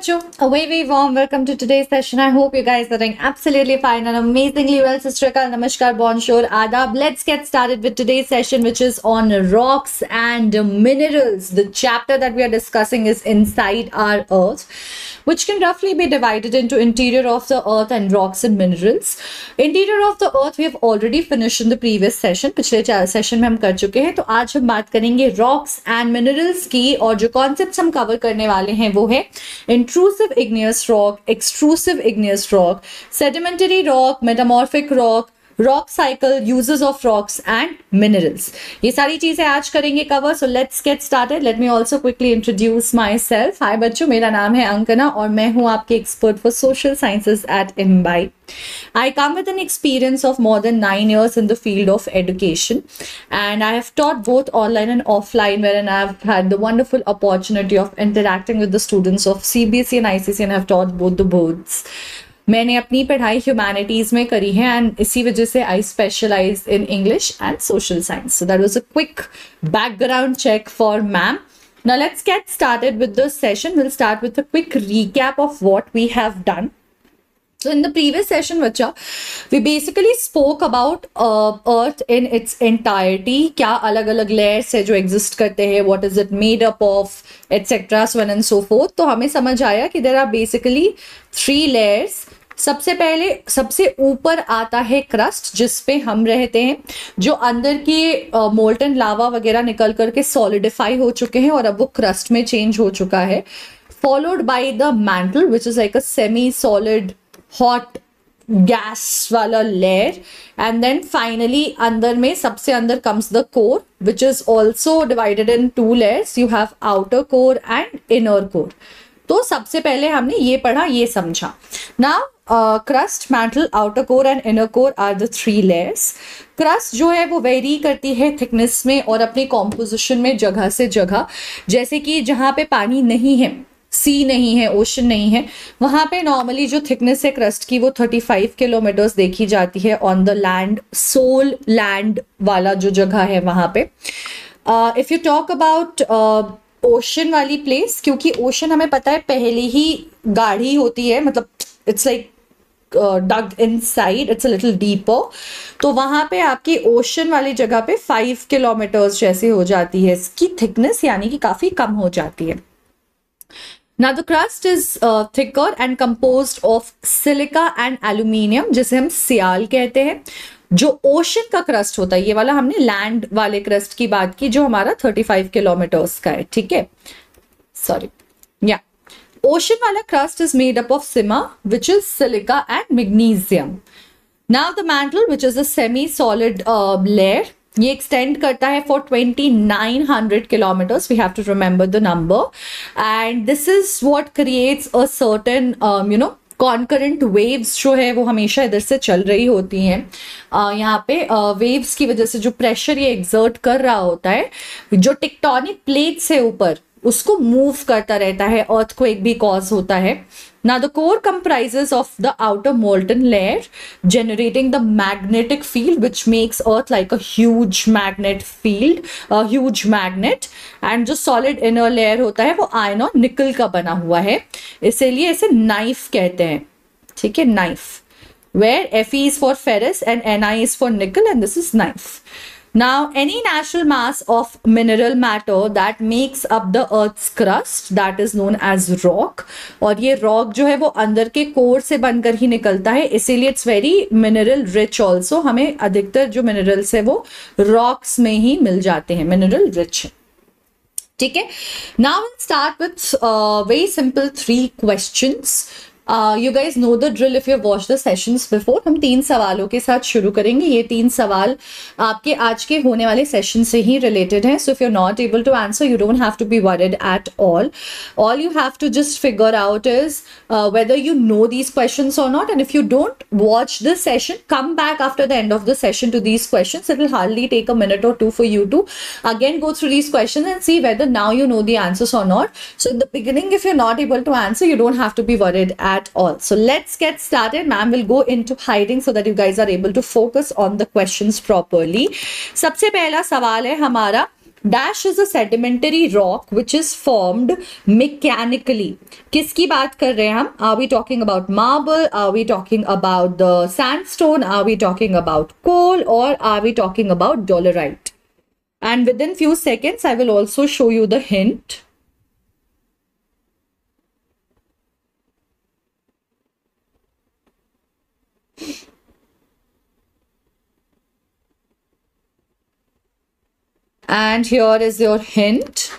बच्चों, a very very warm welcome to today's session. I hope you guys are doing absolutely fine and amazingly well. Sister Namaskar, bonjour, adab. Let's get started with today's session, which is on rocks and minerals. The chapter that we are discussing is inside our earth, which can roughly be divided into interior of the earth and rocks and minerals. Interior of the earth we have already finished in the previous session. पिछले session में हम कर चुके हैं. तो आज हम बात करेंगे रॉक्स एंड मिनरल्स की, और जो कॉन्सेप्ट्स हम कवर करने वाले हैं वो है intrusive igneous rock, extrusive igneous rock, sedimentary rock, metamorphic rock, rock cycle, uses of rocks and minerals. ये सारी चीजें आज करेंगे cover. So let's get started. Let me also quickly introduce myself. Hi बच्चों, मेरा नाम है अंकना और मैं हूँ आपके expert for social sciences at Embibe. I come with an experience of more than 9 years in the field of education, and I have taught both online and offline, wherein I have had the wonderful opportunity of interacting with the students of CBSE and ICSE and have taught both the boards. मैंने अपनी पढ़ाई humanities में करी है and इसी वजह से I specialise in English and social science. So that was a quick background check for ma'am. Now let's get started with the session. We'll start with a quick recap of what we have done. So in the previous session, बच्चा, we basically spoke about Earth in its entirety. क्या अलग अलग layers है जो exist करते हैं, what is it made up of, etc. so on and so forth. तो हमें समझ आया कि there are basically 3 layers. सबसे पहले सबसे ऊपर आता है क्रस्ट, जिसपे हम रहते हैं, जो अंदर की मोल्टन लावा वगैरह निकल करके सॉलिडिफाई हो चुके हैं और अब वो क्रस्ट में चेंज हो चुका है. Followed by the mantle which is like a semi solid hot gas वाला लेयर, एंड देन फाइनली अंदर में सबसे अंदर comes the core which is also divided in 2 layers. You have outer core and inner core. तो सबसे पहले हमने ये पढ़ा, ये समझा. Now crust, mantle, outer core and inner core are the 3 layers. Crust जो है वो वेरी करती है थिकनेस में और अपनी कॉम्पोजिशन में जगह से जगह. जैसे कि जहाँ पे पानी नहीं है, सी नहीं है, ओशन नहीं है, वहाँ पे नॉर्मली जो थिकनेस है क्रस्ट की वो 35 किलोमीटर्स देखी जाती है ऑन द लैंड. सोल लैंड वाला जो जगह है वहाँ पे. If you talk about ocean वाली प्लेस, क्योंकि ओशन हमें पता है पहले ही गाढ़ी होती है, मतलब it's like dug inside, it's a little deeper. तो वहां पे आपकी ओशन वाली जगह पे 5 किलोमीटर्स जैसे हो जाती है इसकी थिकनेस, यानी कि काफी कम हो जाती है. Now the crust is thicker and composed of silica and aluminium, जिसे हम सियाल कहते हैं. जो ओशन का क्रस्ट होता है, ये वाला हमने लैंड वाले क्रस्ट की बात की जो हमारा 35 किलोमीटर्स का है, ठीक है. सॉरी, या ओशन वाला crust is made up of sima which is silica and magnesium. Now the mantle which is a semi solid layer, ये एक्सटेंड करता है for 2900 kilometres. We have to remember the number, and this is what creates a certain concurrent waves जो है वो हमेशा इधर से चल रही होती हैं. यहाँ पे वेव्स की वजह से जो प्रेशर ये एक्सर्ट कर रहा होता है, जो टेक्टोनिक प्लेट्स है ऊपर, उसको मूव करता रहता है. अर्थक्वेक भी कॉज होता है. Now the core comprises of the outer molten layer, generating the magnetic field which makes Earth like a huge magnet field, a huge magnet. And जो solid inner layer होता है वो iron और nickel का बना हुआ है, इसीलिए इसे knife कहते हैं, ठीक है, knife. Where Fe is for ferrous and Ni is for nickel, and this is knife. Now, any natural mass of mineral matter that makes up the Earth's crust, that is known as rock. और ये rock जो है वो अंदर के core से बनकर ही निकलता है, इसीलिए it's very mineral rich also. हमें अधिकतर जो minerals है वो rocks में ही मिल जाते हैं, mineral rich. ठीक है. Now we'll start with very simple 3 questions. You guys know the drill if you've watched the sessions before. हम 3 सवालों के साथ शुरू करेंगे. ये 3 सवाल आपके आज के होने वाले सेशन से ही रिलेटेड हैं. So if you're not able to answer, you don't have to be worried at all. All you have to just figure out is whether you know these questions or not. And if you don't watch this session, come back after the end of the session to these questions. It will hardly take a minute or 2 for you to again go through these questions and see whether now you know the answers or not. So in the beginning, if you're not able to answer, you don't have to be worried at all. So let's get started. Ma'am will go into hiding so that you guys are able to focus on the questions properly. सबसे पहला सवाल है हमारा, Dash is a sedimentary rock which is formed mechanically. किसकी बात कर रहे हैं हम? Are we talking about marble? Are we talking about the sandstone? Are we talking about coal? Or are we talking about dolerite? And within few seconds, I will also show you the hint. And here is your hint.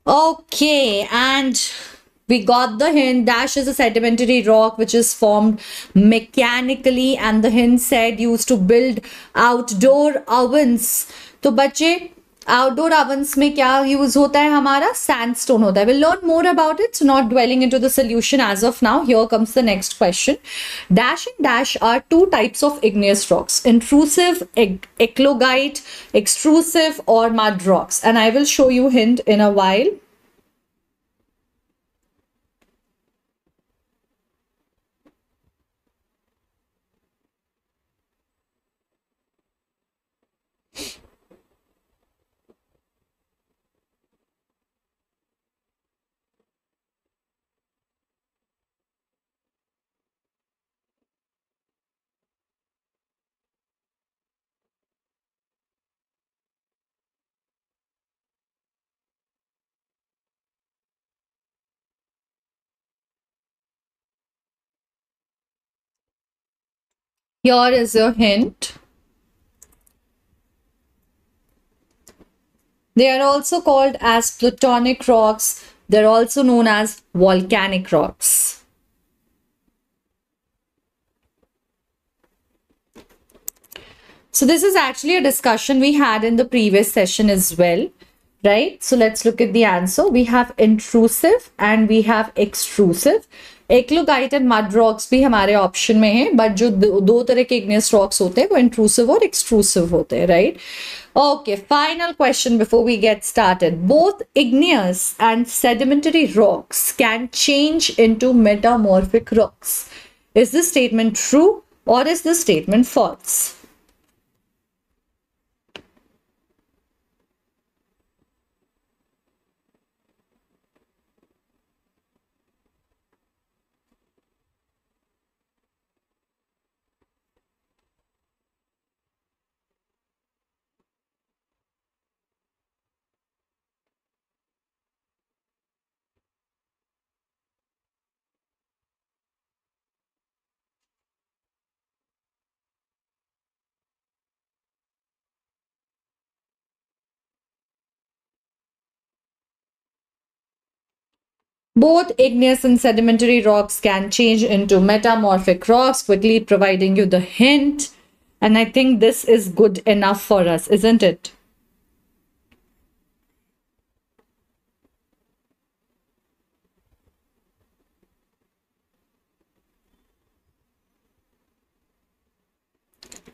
Okay, and we got the hint. Dash is a sedimentary rock which is formed mechanically, and the hint said used to build outdoor ovens. तो बच्चे outdoor ovens में क्या use होता है? हमारा sandstone होता है. We'll learn more about it, so not dwelling into the solution as of now. Here comes the next question. Dash and dash are two types of igneous rocks: intrusive, eclogite, extrusive, or mud rocks. And I will show you hint in a while. Here is your hint. They are also called as plutonic rocks. They're also known as volcanic rocks. So this is actually a discussion we had in the previous session as well, right? So let's look at the answer. We have intrusive and we have extrusive. Eclogite and mud rocks भी हमारे option में है, but जो दो तरह के igneous rocks होते हैं वो इंट्रूसिव और एक्सट्रूसिव होते हैं, right? Okay, final question before we get started. Both igneous and sedimentary rocks can change into metamorphic rocks. Is this statement true और is this statement false? Both igneous and sedimentary rocks can change into metamorphic rocks, quickly providing you the hint. And I think this is good enough for us, isn't it?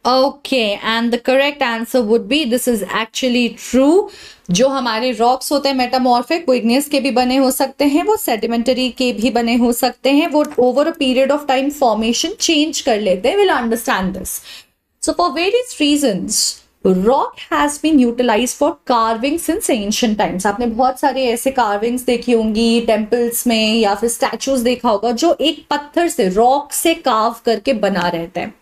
Okay, and the correct answer would be this is actually true. जो हमारे rocks होते हैं metamorphic, वो igneous के भी बने हो सकते हैं, वो सेडिमेंटरी के भी बने हो सकते हैं, वो over a period of time formation change कर लेते हैं. Will understand this. So for various reasons rock has been utilise for carving since ancient times. आपने बहुत सारे ऐसे कार्विंग्स देखी होंगी टेम्पल्स में या फिर स्टैचूज देखा होगा जो एक पत्थर से, रॉक से कार्व करके बना रहते हैं.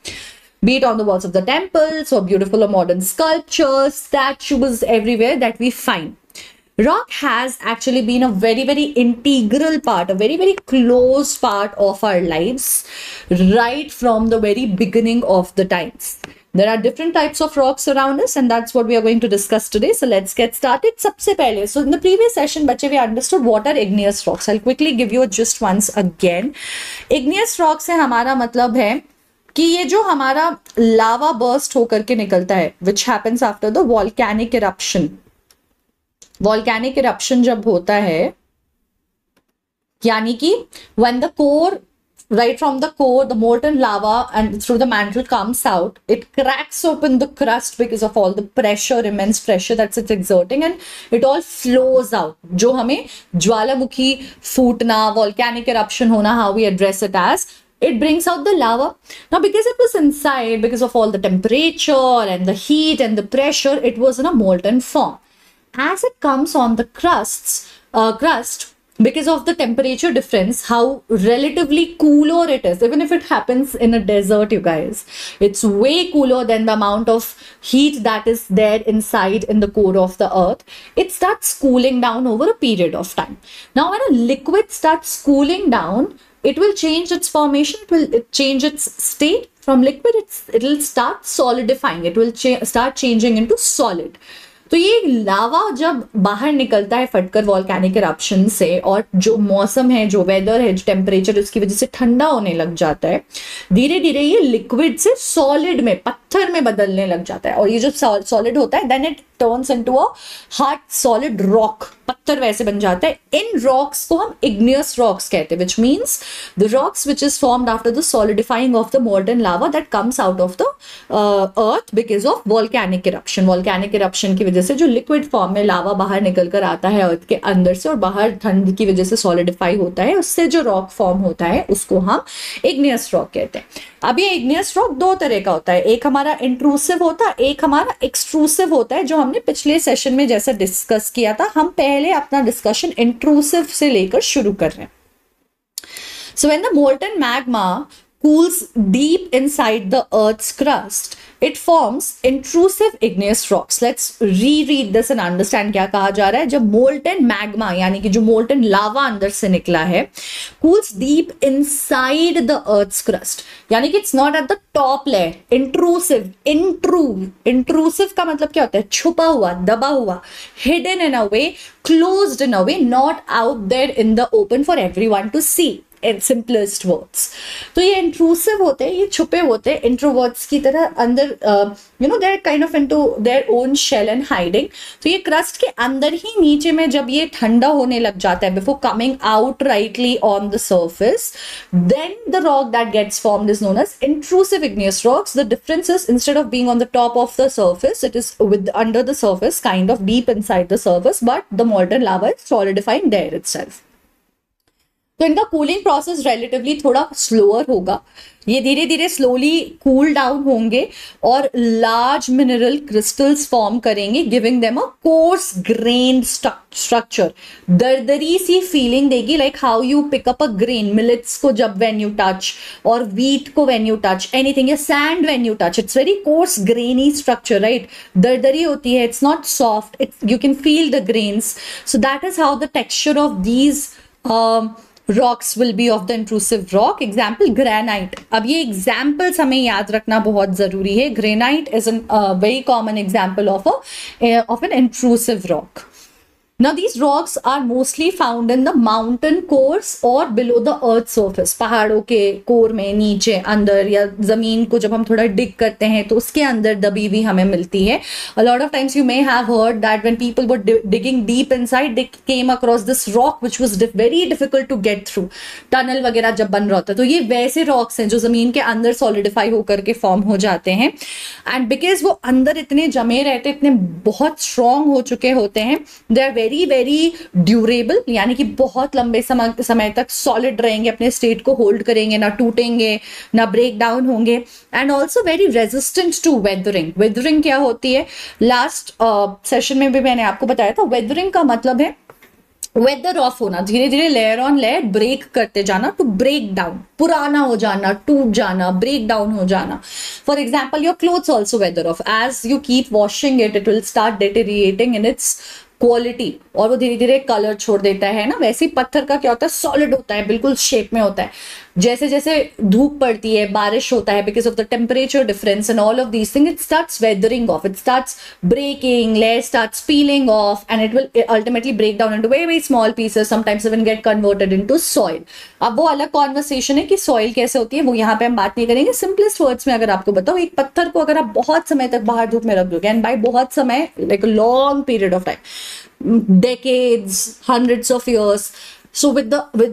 Be it on the walls of the temples or beautiful or modern sculptures, statues everywhere that we find. Rock has actually been a very, very integral part, a very, very close part of our lives, right from the very beginning of the times. There are different types of rocks around us, and that's what we are going to discuss today. So let's get started. सबसे पहले, so in the previous session, बच्चे, we understood what are igneous rocks. I'll quickly give you just once again. Igneous rocks से हमारा मतलब है कि ये जो हमारा लावा बर्स्ट होकर के निकलता है, which happens after the volcanic eruption. Volcanic eruption जब होता है, यानी कि when the core, right from the core, the molten lava and through the mantle comes out, it cracks open the crust because of all the pressure, immense pressure that's it's exerting, and it all flows out. जो हमें ज्वालामुखी फूटना, volcanic eruption होना, how we address it as, it brings out the lava. Now, because it was inside, because of all the temperature and the heat and the pressure, it was in a molten form. As it comes on the crust, because of the temperature difference, how relatively cooler it is, even if it happens in a desert, you guys, it's way cooler than the amount of heat that is there inside in the core of the earth. It starts cooling down over a period of time. Now, when a liquid starts cooling down, it will change its formation, it will change its state. From liquid, it will start solidifying, it will start changing into solid. तो ये लावा जब बाहर निकलता है फटकर volcanic eruption से, और जो मौसम है, जो वेदर है, जो टेम्परेचर, उसकी वजह से ठंडा होने लग जाता है, धीरे धीरे ये लिक्विड से सॉलिड में, पत्थर में बदलने लग जाता है. और ये जो सॉलिड होता है, then it turns into a hard solid rock, पत्थर वैसे बन जाता है. इन रॉक्स को हम इग्नियस रॉक्स कहते हैं, which means the rocks which is formed after the solidifying of the molten lava that comes out of the earth because of volcanic eruption. Volcanic eruption की वजह से जो लिक्विड फॉर्म में लावा बाहर निकल कर आता है अर्थ के अंदर से, और बाहर ठंड की वजह से सॉलिडिफाई होता है, उससे जो रॉक फॉर्म होता है उसको हम इग्नियस रॉक कहते हैं. अब ये इग्नियस रॉक दो तरह का होता है, एक हमारा इंट्रूसिव होता है, एक हमारा एक्सट्रूसिव होता है, जो हमने पिछले सेशन में जैसे डिस्कस किया था. हम पहले अपना डिस्कशन इंट्रूसिव से लेकर शुरू कर रहे हैं. So when the molten magma cools deep inside the Earth's crust, it forms intrusive igneous rocks. Let's reread this and understand क्या कहा जा रहा है. जब molten magma, यानी कि जो molten lava अंदर से निकला है, cools deep inside the Earth's crust, यानी कि it's not at the top layer. Intrusive, intrusive का मतलब क्या होता है? छुपा हुआ, दबा हुआ, hidden in a way, closed in a way, not out there in the open for everyone to see. in simplest words. तो ये intrusive होते हैं, ये छुपे होते हैं, introverts की तरह अंदर, they're kind of into their own shell and hiding. तो ये crust के अंदर ही नीचे में जब ये ठंडा होने लग जाता है, before coming out rightly on the surface, then the rock that gets formed is known as intrusive igneous rocks. The difference is, instead of being on the top of the surface, it is under the surface, kind of deep inside the surface, but the molten lava is solidifying there itself. तो इनका cooling process relatively थोड़ा slower होगा. ये धीरे धीरे slowly cool down होंगे और large mineral crystals form करेंगे, giving them a coarse grained structure. दरदरी सी फीलिंग देगी, like how you pick up a grain, millets को जब व्हेन यू टच, और व्हीट को व्हेन यू टच, एनीथिंग, या sand when you touch, it's very coarse grainy structure, right. दरदरी होती है, it's not soft, it's, you can feel the grains. So that is how the texture of these rocks will be of the intrusive rock. Example, granite. अब ये examples हमें याद रखना बहुत जरूरी है. Granite is a very common example of an intrusive rock. Now these rocks are mostly found in the mountain cores or below the earth surface. पहाड़ों के कोर में, नीचे, अंदर, या जमीन को जब हम थोड़ा डिग करते हैं तो उसके अंदर दबी हुई हमें मिलती है. A lot of times you may have heard that when people were digging deep inside, they came across this rock which was very difficult to get through. Tunnel वगैरह जब बन रहा होता है, तो ये वैसे रॉक्स हैं जो जमीन के अंदर सॉलिडिफाई होकर के फॉर्म हो जाते हैं. एंड बिकॉज वो अंदर इतने जमे रहते, इतने बहुत स्ट्रॉन्ग हो चुके होते हैं, they are very very durable, यानी कि बहुत लंबे समय तक सॉलिड रहेंगे, अपने स्टेट को होल्ड करेंगे, ना टूटेंगे, ना ब्रेक डाउन होंगे. And also very resistant to weathering. Weathering क्या होती है? लास्ट सेशन में भी मैंने आपको बताया था. वेदरिंग का मतलब है वेदर ऑफ होना, धीरे धीरे लेयर ऑन लेयर ब्रेक करते जाना, टू ब्रेक डाउन, पुराना हो जाना, टूट जाना, ब्रेक डाउन हो जाना. For example, your clothes also weather off. As you keep washing it, it will start deteriorating in its quality और वो धीरे धीरे कलर छोड़ देता है ना, वैसे ही पत्थर का क्या होता है, सॉलिड होता है, बिल्कुल शेप में होता है। जैसे जैसे धूप पड़ती है, बारिश होता है, because of the temperature difference and all of these thing, it starts weathering of, it starts breaking, layer starts peeling off, and it will ultimately break down into very very small pieces, sometimes even get converted into soil. अब वो अलग conversation है कि soil कैसे होती है, वो यहाँ पे हम बात नहीं करेंगे। सिंपलेस्ट वर्ड्स में अगर आपको बताओ, एक पत्थर को अगर आप बहुत समय तक बाहर धूप में रख दोगे, एंड बाय बहुत समय like a long period of time, decades, hundreds of years, so with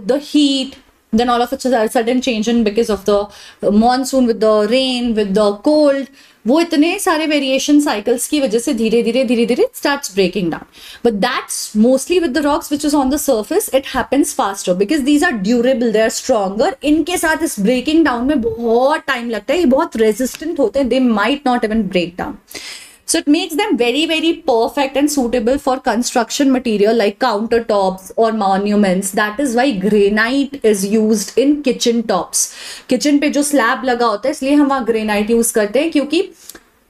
the heat, then all of a sudden change in because of the monsoon, with the rain, with the cold, वो इतने सारे variation cycles की वजह से धीरे धीरे starts breaking down. But that's mostly with the rocks which is on the surface, it happens faster because these are durable, they are stronger. इनके साथ इस ब्रेकिंग डाउन में बहुत टाइम लगता है, ये बहुत रेजिस्टेंट होते हैं, they might not even break down. So it makes them very, very perfect and suitable for construction material like countertops or monuments. That is why granite is used in kitchen tops. Kitchen पे जो slab लगा होता है, इसलिए हम वहाँ granite use करते हैं, क्योंकि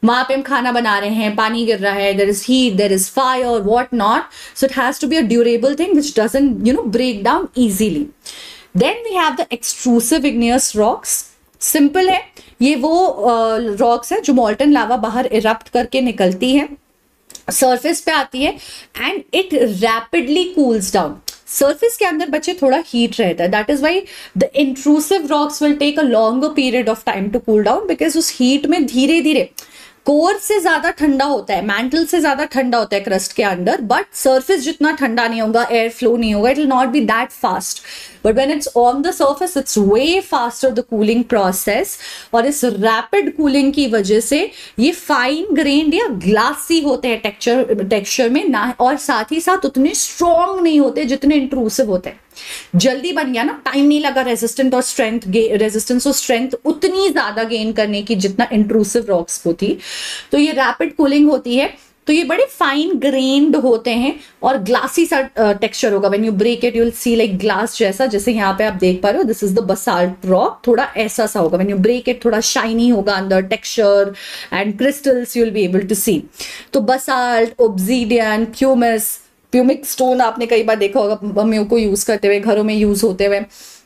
वहां पे हम खाना बना रहे हैं, पानी गिर रहा है, there is heat, there is fire, what not. So it has to be a durable thing which doesn't, break down easily. Then we have the extrusive igneous rocks. Simple है, ये वो रॉक्स है जो मॉल्टन लावा बाहर इरप्ट करके निकलती है, surface पे आती है, and it rapidly cools down. Surface के अंदर बच्चे थोड़ा हीट रहता है, that is why the intrusive rocks will take a longer period of time to cool down, because उस हीट में धीरे धीरे कोर से ज्यादा ठंडा होता है, मैंटल से ज्यादा ठंडा होता है क्रस्ट के अंदर, बट सरफेस जितना ठंडा नहीं होगा, एयर फ्लो नहीं होगा, it will not be that fast. But when it's on the surface it's way faster the cooling process, और इस रैपिड कूलिंग की वजह से ये फाइन ग्रेन्ड या ग्लासी होते हैं टेक्सचर में ना, और साथ ही साथ उतने स्ट्रॉन्ग नहीं होते जितने इंट्रूसिव होते हैं. जल्दी बन गया ना, टाइम नहीं लगा रेजिस्टेंस और स्ट्रेंथ उतनी ज्यादा गेन करने की जितना इंट्रूसिव रॉक्स को थी. तो ये रैपिड कूलिंग होती है, तो ये बड़े फाइन ग्रेन्ड होते हैं और ग्लासी सा टेक्सचर होगा. When you break it you will see like glass जैसा, जैसे यहाँ पे आप देख पा रहे हो, this is the basalt rock, थोड़ा ऐसा सा होगा. व्हेन यू ब्रेक इट थोड़ा शाइनी होगा अंदर texture, and crystals you will be able to see. तो बसाल्ट, ऑब्सीडियन, प्यूमिक स्टोन आपने कई बार देखा होगा मम्मियों को यूज करते हुए, घरों में यूज होते हुए,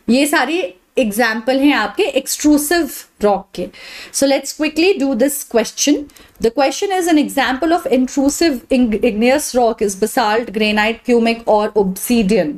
ये सारी एग्जाम्पल हैं आपके एक्सट्रूसिव रॉक के. सो let's quickly do this question. The question is an example of intrusive igneous rock is basalt, granite, pumic or obsidian.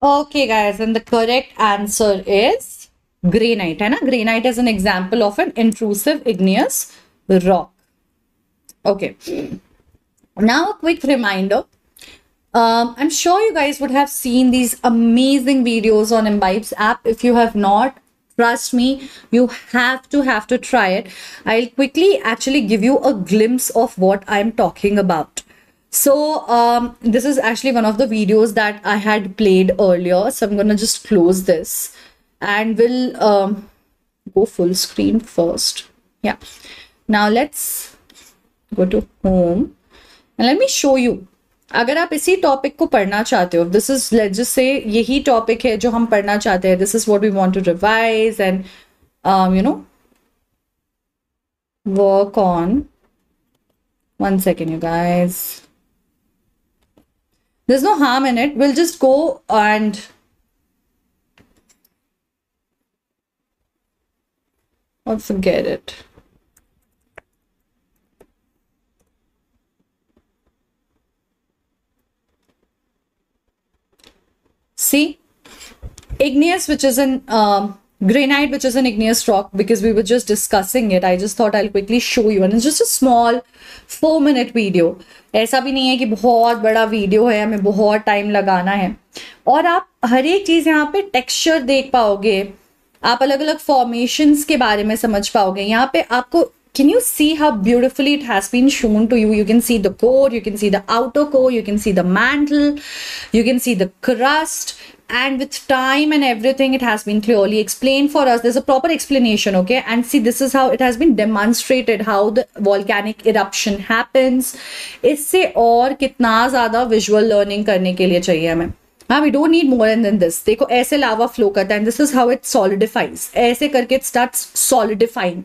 Okay, guys, and the correct answer is granite, है ना? Granite is an example of an intrusive igneous rock. Okay. Now a quick reminder. I'm sure you guys would have seen these amazing videos on Imbibes app. If you have not, trust me, you have to try it. I'll quickly actually give you a glimpse of what I'm talking about. So this is actually one of the videos that I had played earlier. So I'm gonna just close this and we'll go full screen first. Yeah. Now let's go to home and let me show you. अगर आप इसी topic को पढ़ना चाहते हो, this is let's just say यही topic है जो हम पढ़ना चाहते हैं, this is what we want to revise and work on. One second, you guys. There's no harm in it. We'll just go and or forget it. See, igneous, which is an granite, which is an igneous rock, because we were just discussing it. I just thought I'll quickly show you, and it's just a small 4-minute video. ऐसा भी नहीं है कि बहुत बड़ा video है, हमें बहुत टाइम लगाना है, और आप हर एक चीज यहाँ पे टेक्सचर देख पाओगे, आप अलग अलग फॉर्मेशंस के बारे में समझ पाओगे. यहाँ पे आपको, can you see how beautifully it has been shown to you? You can see the core, you can see the outer core, you can see the mantle, you can see the crust, and with time and everything it has been clearly explained for us. There's a proper explanation, okay? And see, this is how it has been demonstrated, how the volcanic eruption happens. इससे और कितना ज़्यादा visual learning करने के लिए चाहिए हमें. हाँ, we don't need more than this. देखो ऐसे lava flow करता है, and this is how it solidifies. ऐसे करके it starts solidifying.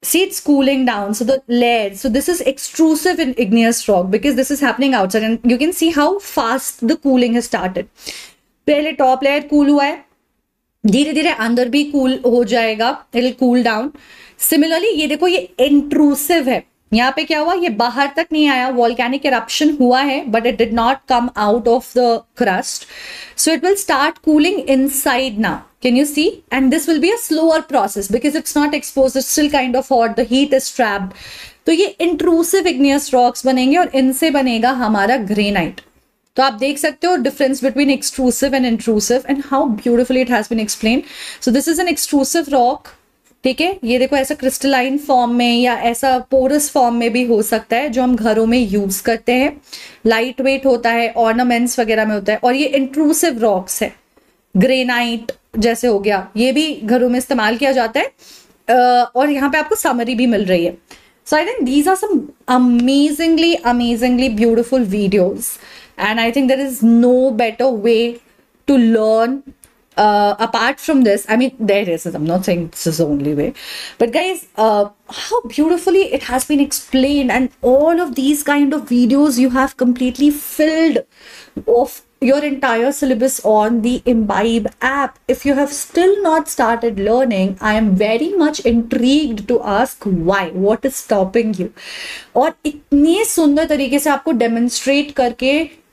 See, it's cooling down. So the layer, so this is extrusive in igneous rock because this is happening outside, and you can see how fast the cooling has started. पहले top layer cool हुआ है, धीरे धीरे अंदर भी cool हो जाएगा, it will cool down. Similarly ये देखो, ये इंट्रूसिव है. यहाँ पे क्या हुआ, ये बाहर तक नहीं आया, वॉल्केनिक इरप्शन हुआ है, but it did not come out of the crust. So it will start cooling inside now. Can you see? And this will be a slower process because it's not exposed, it's still kind of hot, the heat is trapped. तो ये intrusive igneous rocks बनेंगे और इनसे बनेगा हमारा granite. तो आप देख सकते हो difference between extrusive and intrusive and how beautifully it has been explain. So this is an extrusive rock. ठीक है, ये देखो ऐसा क्रिस्टलाइन फॉर्म में या ऐसा पोरस फॉर्म में भी हो सकता है, जो हम घरों में यूज करते हैं. लाइट वेट होता है, ऑर्नामेंट्स वगैरह में होता है. और ये इंट्रूसिव रॉक्स है, ग्रेनाइट जैसे हो गया, ये भी घरों में इस्तेमाल किया जाता है. और यहाँ पे आपको समरी भी मिल रही है. So I think these are some amazingly beautiful videos, and I think there is no better way to learn apart from this. I mean, there is, I'm not saying this is the only way, but guys, how beautifully it has been explained, and all of these kind of videos you have completely filled of your entire syllabus on the Imbibe app. If you have still not started learning, I am very much intrigued to ask why. What is stopping you? और इतने सुंदर तरीके से आपको demonstrate करके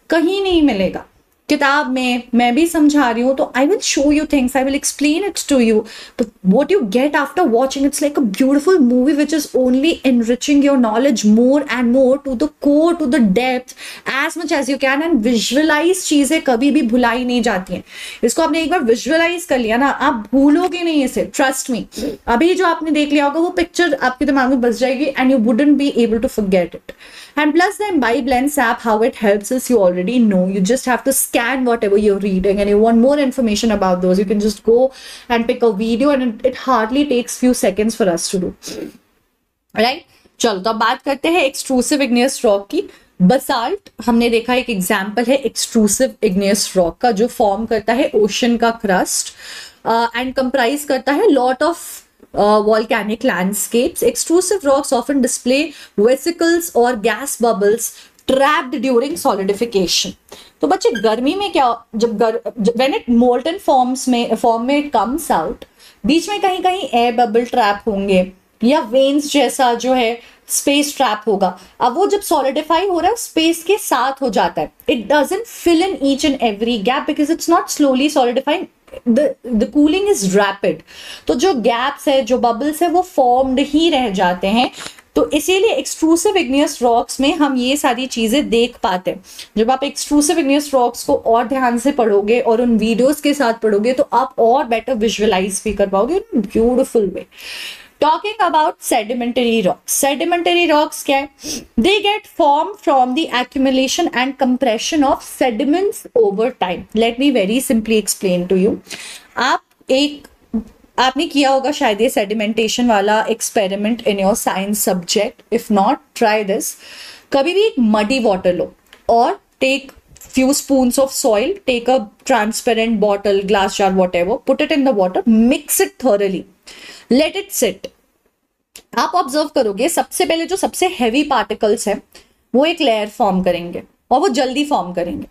कहीं नहीं मिलेगा. किताब में मैं भी समझा रही हूँ, तो I will show you things, I will explain it to you, but what you get after watching, it's like a beautiful movie which is only enriching your knowledge more and more to the core, to the depth, as much as you can. And visualise चीजें कभी भी भुलाई नहीं जाती हैं. इसको आपने एक बार विजुअलाइज कर लिया ना, आप भूलोगे नहीं इसे, ट्रस्ट मी. अभी जो आपने देख लिया होगा वो पिक्चर आपके दिमाग में बस जाएगी, and you wouldn't be able to forget it. And plus the Imbibe Lens app, how it helps us, you already know. You just have to scan whatever you're reading, and you want more information about those, you can just go and pick a video, and it hardly takes few seconds for us to do. Right? चलो, तो अब बात करते हैं extrusive igneous rock की. Basalt हमने देखा एक एग्जाम्पल है एक्सट्रूसिव इग्नियस रॉक का, जो फॉर्म करता है ओशन का क्रस्ट एंड कंप्राइज करता है lot of volcanic landscapes. Extrusive rocks often display vesicles or gas bubbles trapped during solidification. तो बच्चे गर्मी में क्या, जब when it molten form में it comes out, बीच में कहीं कहीं एयर बबल ट्रैप होंगे, या वेन्स जैसा जो है स्पेस ट्रैप होगा. अब वो जब सॉलिडिफाई हो रहा है स्पेस के साथ हो जाता है. It doesn't fill in each and every gap because it's not slowly solidifying, the cooling is rapid. तो जो गैप्स है, जो बबल्स है, वो फॉर्म्ड ही रह जाते हैं. तो इसीलिए एक्सट्रूसिव इग्नियस रॉक्स में हम ये सारी चीजें देख पाते हैं. जब आप एक्सट्रूसिव इग्नियस रॉक्स को और ध्यान से पढ़ोगे और उन वीडियोस के साथ पढ़ोगे, तो आप और बेटर विजुअलाइज भी कर पाओगे in beautiful way. Talking about sedimentary rocks. Sedimentary rocks क्या है? They get formed from the accumulation and compression of sediments over time. Let me very simply explain to you. आपने किया होगा शायद ये sedimentation वाला experiment in your science subject. If not, try this. कभी भी एक muddy water लो और take few spoons of soil, take a transparent bottle, glass jar, whatever, put it in the water, mix it thoroughly. Let it seat. आप observe करोगे सबसे पहले जो सबसे हैवी पार्टिकल्स है वो एक लेयर फॉर्म करेंगे और वो जल्दी फॉर्म करेंगे.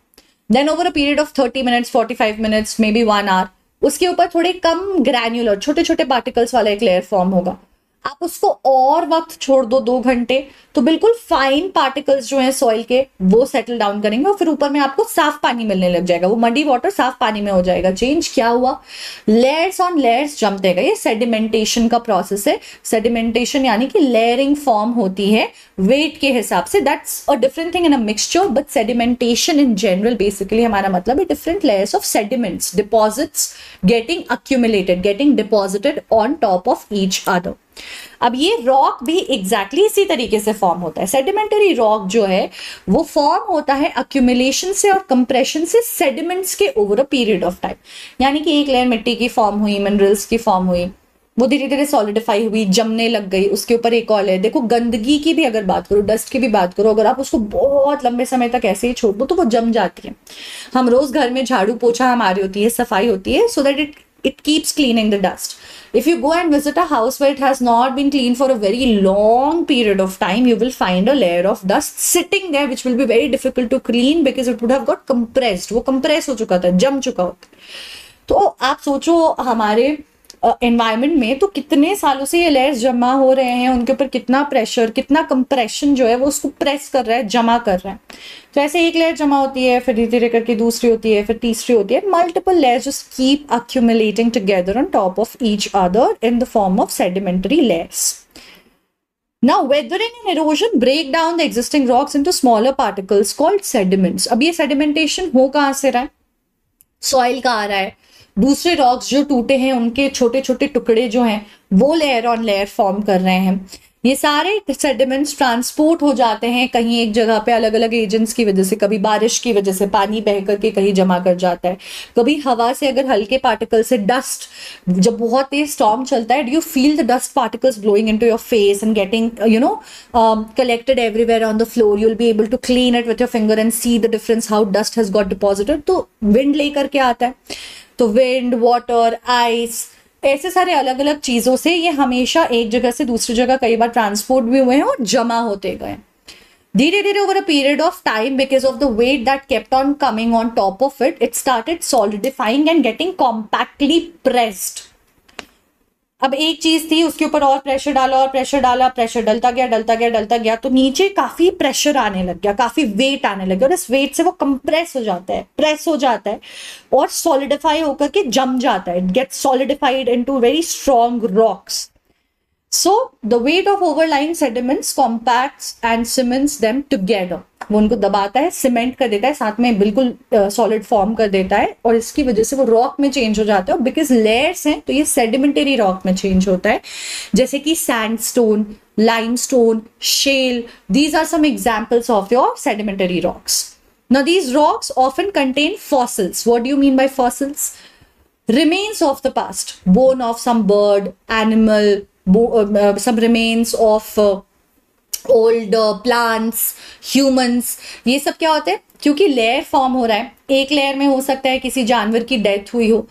Then over a period of 30 minutes, 45 minutes, maybe 1 hour, उसके ऊपर थोड़े कम ग्रैन्युलर छोटे छोटे पार्टिकल्स वाला एक लेयर फॉर्म होगा. आप उसको और वक्त छोड़ दो 2 घंटे, तो बिल्कुल फाइन पार्टिकल्स जो है सॉइल के वो सेटल डाउन करेंगे और फिर ऊपर में आपको साफ पानी मिलने लग जाएगा, वो मडी वाटर साफ पानी में हो जाएगा। चेंज क्या हुआ? लेयर्स ऑन लेयर्स जमते गए, ये सेडिमेंटेशन का प्रोसेस है। सेडिमेंटेशन यानी कि लेयरिंग फॉर्म होती है वेट के हिसाब से, that's a different thing in a mixture, but sedimentation in general basically हमारा मतलब है different layers of sediments, deposits getting accumulated, getting deposited on top of each other. अब ये रॉक भी एग्जैक्टली इसी तरीके से फॉर्म होता है। सेडिमेंटरी रॉक जो है वो फॉर्म होता है अक्यूमुलेशन से और कंप्रेशन से सेडिमेंट्स के over a period of time. यानी कि एक लेयर मिट्टी की फॉर्म हुई, मिनरल्स की फॉर्म हुई, वो धीरे धीरे सॉलिडिफाई हुई, जमने लग गई, उसके ऊपर एक और लेयर। देखो गंदगी की भी अगर बात करो, डस्ट की भी बात करो, अगर आप उसको बहुत लंबे समय तक ऐसे ही छोड़ दो तो वो जम जाती है। हम रोज घर में झाड़ू पोछा हमारी होती है, सफाई होती है, so that it keeps cleaning the dust. If you go and visit a house where it has not been cleaned for a very long period of time, you will find a layer of dust sitting there which will be very difficult to clean because it would have got compressed. वो compress हो चुका था, जम चुका होता। तो आप सोचो हमारे एनवायरमेंट में तो कितने सालों से ये लेयर्स जमा हो रहे हैं, उनके ऊपर कितना प्रेशर, कितना कंप्रेशन जो है वो उसको प्रेस कर रहा है, जमा कर रहा है। तो ऐसे एक लेयर जमा होती है, फिर धीरे धीरे करके दूसरी होती है, फिर तीसरी होती है, multiple layers just keep accumulating together on top of each other in the form of sedimentary layers. Now, weathering and erosion break down the existing rocks into smaller particles called sediments. अब ये sedimentation हो कहाँ से रहा है? Soil का आ रहा है, दूसरे रॉक्स जो टूटे हैं उनके छोटे छोटे टुकड़े जो हैं वो लेयर ऑन लेयर फॉर्म कर रहे हैं। ये सारे सेडिमेंट्स ट्रांसपोर्ट हो जाते हैं कहीं एक जगह पे अलग अलग एजेंट्स की वजह से, कभी बारिश की वजह से पानी बह करके कहीं जमा कर जाता है, कभी हवा से अगर हल्के पार्टिकल से डस्ट, जब बहुत तेज स्टॉर्म चलता है, do you feel the dust particles blowing into your face and getting collected everywhere on the floor. You'll be able to clean it with your finger and see the difference how dust has got deposited. तो wind लेकर के आता है, तो wind, water, ice, ऐसे सारे अलग अलग चीजों से ये हमेशा एक जगह से दूसरी जगह कई बार ट्रांसपोर्ट भी हुए हैं और जमा होते गए धीरे धीरे over a period of time. Because of the weight that kept on coming on top of it, it started solidifying and getting compactly pressed. अब एक चीज थी, उसके ऊपर और प्रेशर डाला और प्रेशर डाला, प्रेशर डलता गया डलता गया डलता गया, तो नीचे काफी प्रेशर आने लग गया, काफी वेट आने लग गया, और इस वेट से वो कंप्रेस हो जाता है, प्रेस हो जाता है और सॉलिडिफाई होकर के जम जाता है. It gets solidified into very strong rocks. So the weight of overlying sediments compacts and cements them together. वो उनको दबाता है, सीमेंट कर देता है, साथ में बिल्कुल सॉलिड फॉर्म कर देता है, और इसकी वजह से वो रॉक में चेंज हो जाता है. बिकॉज लेयर्स हैं तो ये सेडिमेंटरी रॉक में चेंज होता है, जैसे कि sandstone, limestone, shale. These are some examples of your sedimentary rocks. Now these rocks often contain fossils. What do you mean by fossils? Remains of the past, bone of some bird, animal, some remains of old plants, humans. ये सब क्या होते हैं? क्योंकि layer form हो रहा है, एक लेयर में हो सकता है किसी जानवर की डेथ हुई हो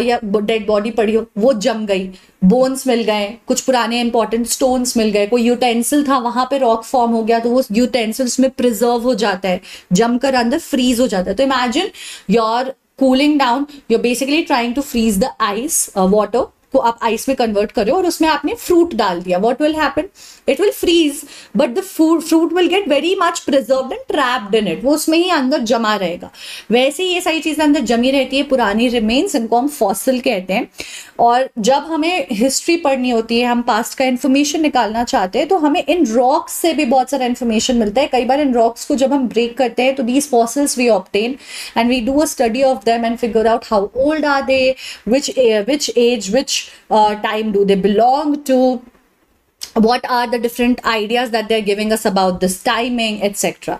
या डेड बॉडी पड़ी हो, वो जम गई, बोन्स मिल गए, कुछ पुराने इंपॉर्टेंट स्टोन्स मिल गए, कोई यूटेंसिल था वहां पे रॉक फॉर्म हो गया, तो वो यूटेंसिल्स में प्रिजर्व हो जाता है, जमकर अंदर फ्रीज हो जाता है. तो imagine your cooling down, you are basically trying to freeze the ice, water को आप आइस में कन्वर्ट करो और उसमें आपने फ्रूट डाल दिया. What will happen? It will freeze, but the fruit will get very much preserved and trapped in it. वो उसमें ही अंदर जमा रहेगा. वैसे ही ये सारी चीजें अंदर जमी रहती है, पुरानी रिमेन्स, इनको हम फॉसिल कहते हैं. और जब हमें हिस्ट्री पढ़नी होती है, हम पास्ट का इंफॉर्मेशन निकालना चाहते हैं, तो हमें इन रॉक्स से भी बहुत सारा इंफॉर्मेशन मिलता है. कई बार इन रॉक्स को जब हम ब्रेक करते हैं तो these fossils we obtain and we do a study of them and figure out how old are they, which age, which time do they belong to, what are the different ideas that they're giving us about this timing, etc.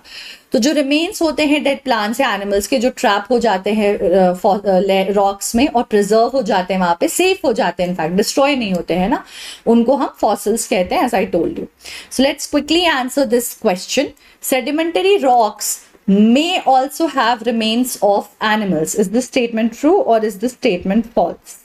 तो जो remains होते हैं dead plants या animals के, जो trap हो जाते हैं रॉक्स में और प्रिजर्व हो जाते हैं, वहां पे सेफ हो जाते हैं, इनफैक्ट डिस्ट्रॉय नहीं होते हैं ना, उनको हम फॉसिल्स कहते हैं, as I told you. So let's quickly answer this question. Sedimentary rocks may also have remains of animals. Is this statement true or is this statement false?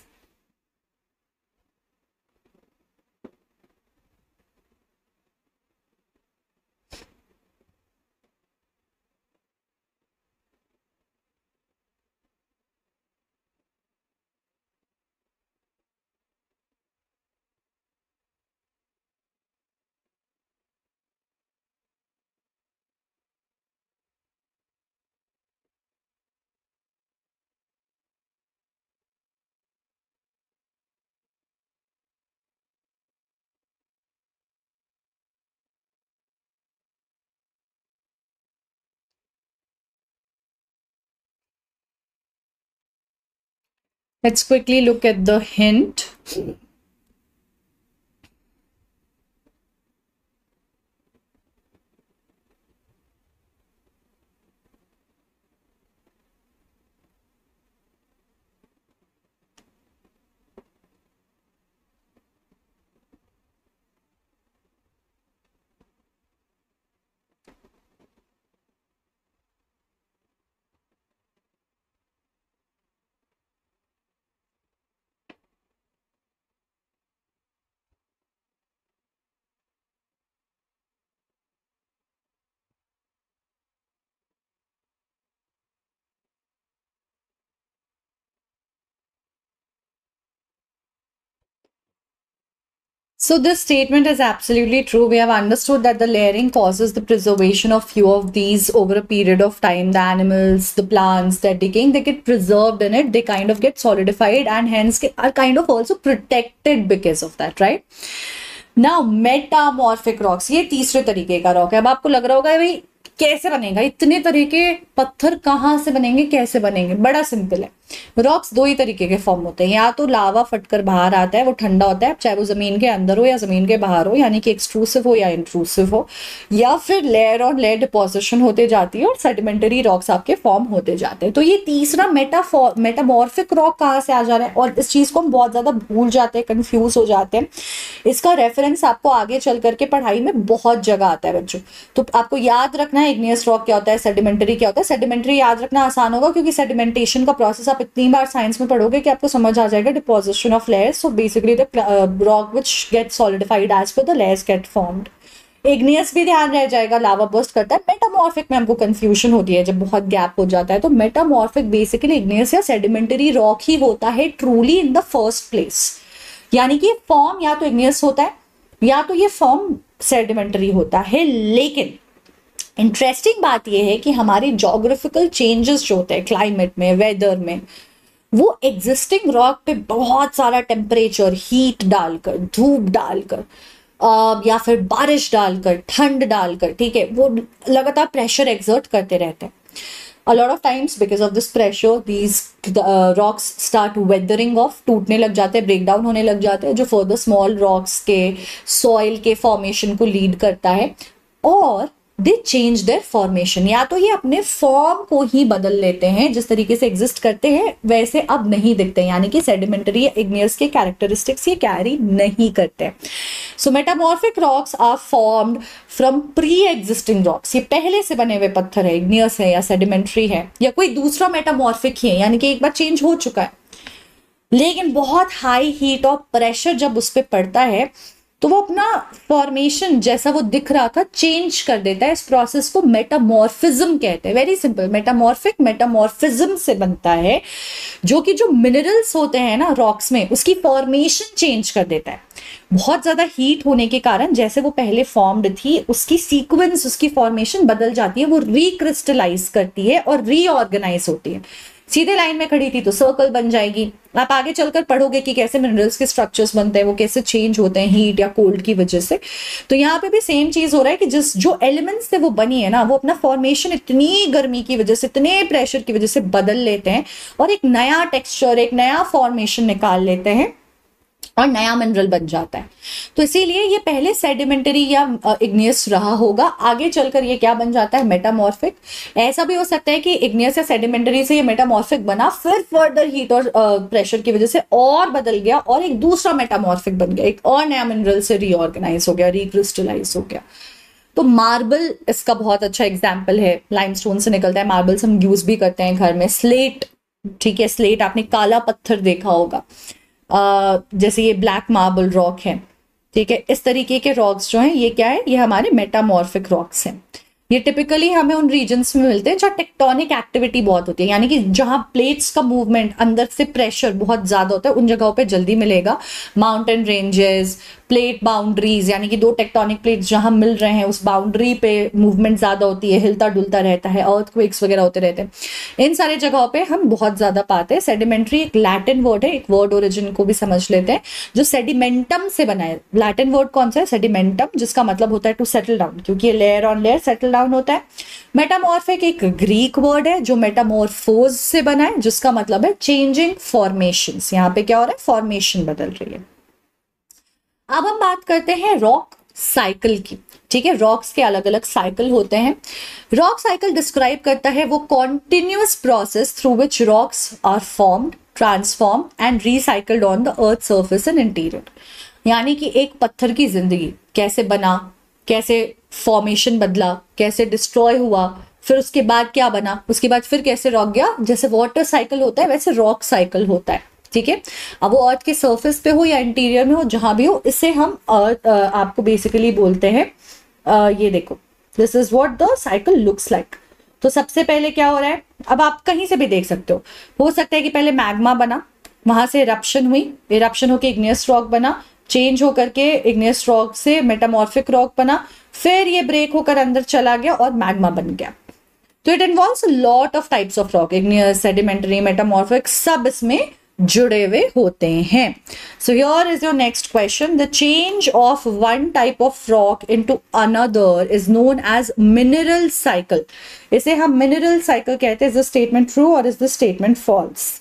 Let's quickly look at the hint. So this statement is absolutely true. We have understood that the layering causes the preservation of few of these over a period of time. The animals, the plants, they're decaying, they get preserved in it. They kind of get solidified and hence are kind of also protected because of that, right? Now metamorphic rocks, ये तीसरे तरीके का rock है. अब आपको लग रहा होगा भाई कैसे बनेगा, इतने तरह के पत्थर कहाँ से बनेंगे, कैसे बनेंगे? बड़ा सिंपल है. रॉक्स दो ही तरीके के फॉर्म होते हैं. या तो लावा फटकर बाहर आता है, वो ठंडा होता है, चाहे वो जमीन के अंदर हो या जमीन के बाहर हो, यानी कि एक्सट्रूसिव हो या इंट्रूसिव हो, या फिर लेयर ऑन लेयर डिपोजिशन होते जाती है और सेडिमेंटरी रॉक्स आपके फॉर्म होते जाते हैं. तो ये तीसरा मेटामॉर्फिक रॉक कहाँ से आ जा रहा है, और इस चीज को हम बहुत ज्यादा भूल जाते हैं, कंफ्यूज हो जाते हैं. इसका रेफरेंस आपको आगे चल करके पढ़ाई में बहुत जगह आता है बच्चों. तो आपको याद रखना है इग्नियस रॉक क्या होता है, सेडिमेंटरी क्या होता है. सेडिमेंटरी याद रखना आसान होगा क्योंकि सेडिमेंटेशन का प्रोसेस आप इतनी बार साइंस में पढ़ोगे कि आपको समझ आ जाएगा. Deposition of layers, so basically the rock which get solidified as per the layers get formed. Igneous भी ध्यान रह जाएगा, लावा बर्स्ट करता है. मेटामॉर्फिक में हमको कंफ्यूजन होती है जब बहुत गैप हो जाता है. तो मेटामॉर्फिक बेसिकली इग्नियस या सेडिमेंटरी रॉक ही होता है truly in the first place. यानी कि फॉर्म या तो इग्नियस होता है या तो ये फॉर्म सेडिमेंटरी होता है. लेकिन इंटरेस्टिंग बात यह है कि हमारे जोग्राफिकल चेंजेस जो होते हैं क्लाइमेट में, वेदर में, वो एग्जिस्टिंग रॉक पे बहुत सारा टेम्परेचर, हीट डालकर, धूप डालकर, या फिर बारिश डालकर, ठंड डालकर, ठीक है, वो लगातार प्रेशर एक्सर्ट करते रहते हैं. A lot of times because of this pressure these rocks start weathering off, टूटने लग जाते हैं, ब्रेक डाउन होने लग जाते हैं, जो फर्दर स्मॉल रॉक्स के सॉइल के फॉर्मेशन को लीड करता है. और दे चेंज देयर फॉर्मेशन, या तो ये अपने फॉर्म को ही बदल लेते हैं, जिस तरीके से एग्जिस्ट करते हैं वैसे अब नहीं दिखते हैं, यानी कि सेडिमेंटरी इग्नियस के कैरेक्टरिस्टिक्स ये कैरी नहीं करते. So metamorphic rocks are formed from pre existing rocks. ये पहले से बने हुए पत्थर है, इग्नियस है या सेडिमेंटरी है या कोई दूसरा मेटामॉर्फिक ही है, यानी कि एक बार चेंज हो चुका है, लेकिन बहुत हाई हीट और प्रेशर जब उस पर पड़ता है तो वो अपना फॉर्मेशन जैसा वो दिख रहा था चेंज कर देता है. इस प्रोसेस को मेटामॉर्फिज्म कहते हैं. वेरी सिंपल, मेटामॉर्फिक मेटामॉर्फिज्म से बनता है, जो कि जो मिनरल्स होते हैं ना रॉक्स में, उसकी फॉर्मेशन चेंज कर देता है. बहुत ज्यादा हीट होने के कारण जैसे वो पहले फॉर्म्ड थी उसकी सीक्वेंस, उसकी फॉर्मेशन बदल जाती है, वो रिक्रिस्टलाइज करती है और रीऑर्गेनाइज होती है. सीधे लाइन में खड़ी थी तो सर्कल बन जाएगी. आप आगे चलकर पढ़ोगे कि कैसे मिनरल्स के स्ट्रक्चर्स बनते हैं, वो कैसे चेंज होते हैं हीट या कोल्ड की वजह से. तो यहाँ पे भी सेम चीज हो रहा है कि जिस जो एलिमेंट्स से वो बनी है ना, वो अपना फॉर्मेशन इतनी गर्मी की वजह से, इतने प्रेशर की वजह से बदल लेते हैं और एक नया टेक्सचर, एक नया फॉर्मेशन निकाल लेते हैं और नया मिनरल बन जाता है. तो इसीलिए ये पहले सेडिमेंटरी या इग्नियस रहा होगा, आगे चलकर ये क्या बन जाता है, मेटामॉर्फिक. ऐसा भी हो सकता है कि इग्नियस या सेडिमेंटरी से ये मेटामॉर्फिक बना, फिर फर्दर हीट और प्रेशर की वजह से और बदल गया और एक दूसरा मेटामॉर्फिक बन गया, एक और नया मिनरल से रीऑर्गेनाइज हो गया, रिक्रिस्टलाइज हो गया. तो मार्बल इसका बहुत अच्छा एग्जाम्पल है. लाइमस्टोन से निकलता है, मार्बल्स हम यूज भी करते हैं घर में. स्लेट, ठीक है, स्लेट आपने काला पत्थर देखा होगा, जैसे ये ब्लैक मार्बल रॉक है, ठीक है. इस तरीके के रॉक्स जो हैं ये क्या है, ये हमारे मेटामॉर्फिक रॉक्स हैं. ये टिपिकली हमें उन रीजन्स में मिलते हैं जहाँ टेक्टोनिक एक्टिविटी बहुत होती है, यानी कि जहाँ प्लेट्स का मूवमेंट, अंदर से प्रेशर बहुत ज्यादा होता है, उन जगहों पे जल्दी मिलेगा. माउंटेन रेंजेस, प्लेट बाउंड्रीज, यानी कि दो टेक्टोनिक प्लेट्स जहां मिल रहे हैं उस बाउंड्री पे मूवमेंट ज्यादा होती है, हिलता डुलता रहता है, अर्थक्वेक्स वगैरह होते रहते हैं. इन सारे जगहों पे हम बहुत ज्यादा पाते हैं. सेडिमेंट्री एक लैटिन वर्ड है, एक वर्ड ओरिजिन को भी समझ लेते हैं, जो सेडिमेंटम से बना है. लैटिन वर्ड कौन सा है, सेडिमेंटम, जिसका मतलब होता है टू सेटल डाउन, क्योंकि ये layer on layer settle down होता है। मेटामॉर्फिक एक ग्रीक वर्ड है जो मेटामॉर्फोज से बना है, जिसका मतलब है चेंजिंग फॉर्मेशंस। यहाँ पे क्या हो रहा है, फॉर्मेशन बदल रही है। अब हम बात करते हैं रॉक साइकिल की। ठीक है, रॉक्स के अलग अलग साइकिल होते हैं। रॉक साइकिल डिस्क्राइब करता है वो continuous process through which rocks are formed, transform and recycled on the earth surface and interior. यानी कि एक पत्थर की जिंदगी कैसे बना, कैसे फॉर्मेशन बदला, कैसे डिस्ट्रॉय हुआ, फिर उसके बाद क्या बना, उसके बाद फिर कैसे रॉक गया। जैसे वाटर साइकिल होता है वैसे रॉक साइकिल होता है। ठीक है, अब वो अर्थ के सरफेस पे हो या इंटीरियर में हो, जहां भी हो, इसे हम आपको बेसिकली बोलते हैं ये देखो, this is what the cycle looks like. तो सबसे पहले क्या हो रहा है, अब आप कहीं से भी देख सकते हो सकता है कि पहले मैग्मा बना, वहां से इरप्शन हुई, इरप्शन होकर इग्नियस रॉक बना, चेंज होकर के इग्नियस रॉक से मेटामॉर्फिक रॉक बना, फिर ये ब्रेक होकर अंदर चला गया और मैग्मा बन गया। तो it involves a lot of types of rock, igneous, sedimentary, metamorphic, सब इसमें जुड़े हुए होते हैं। So here is your next question, the change of one type of rock into another is known as mineral cycle. इसे हम mineral cycle कहते हैं। इज द स्टेटमेंट ट्रू और is the statement false?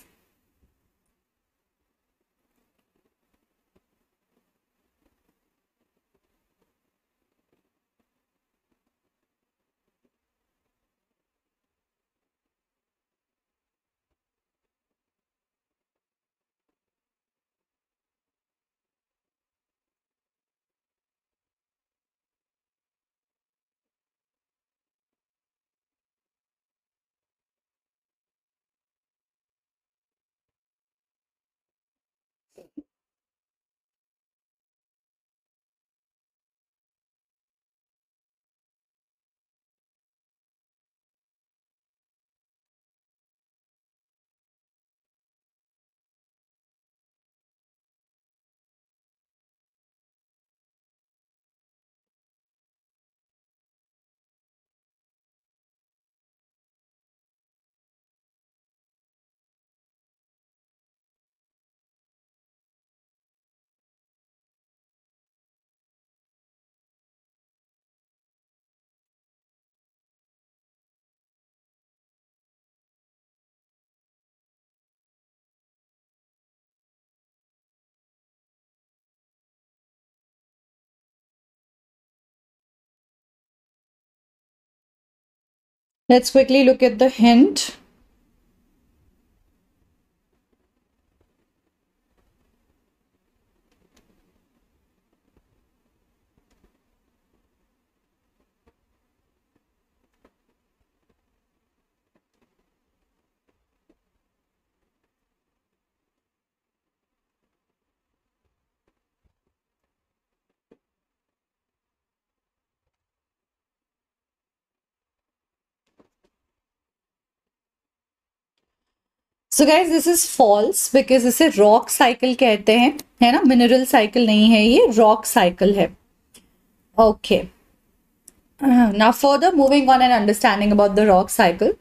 Let's quickly look at the hint. So guys this is false because इसे rock cycle कहते हैं, है ना, मिनरल साइकिल नहीं है, ये रॉक साइकिल है। Okay, now further moving on and understanding about the rock cycle.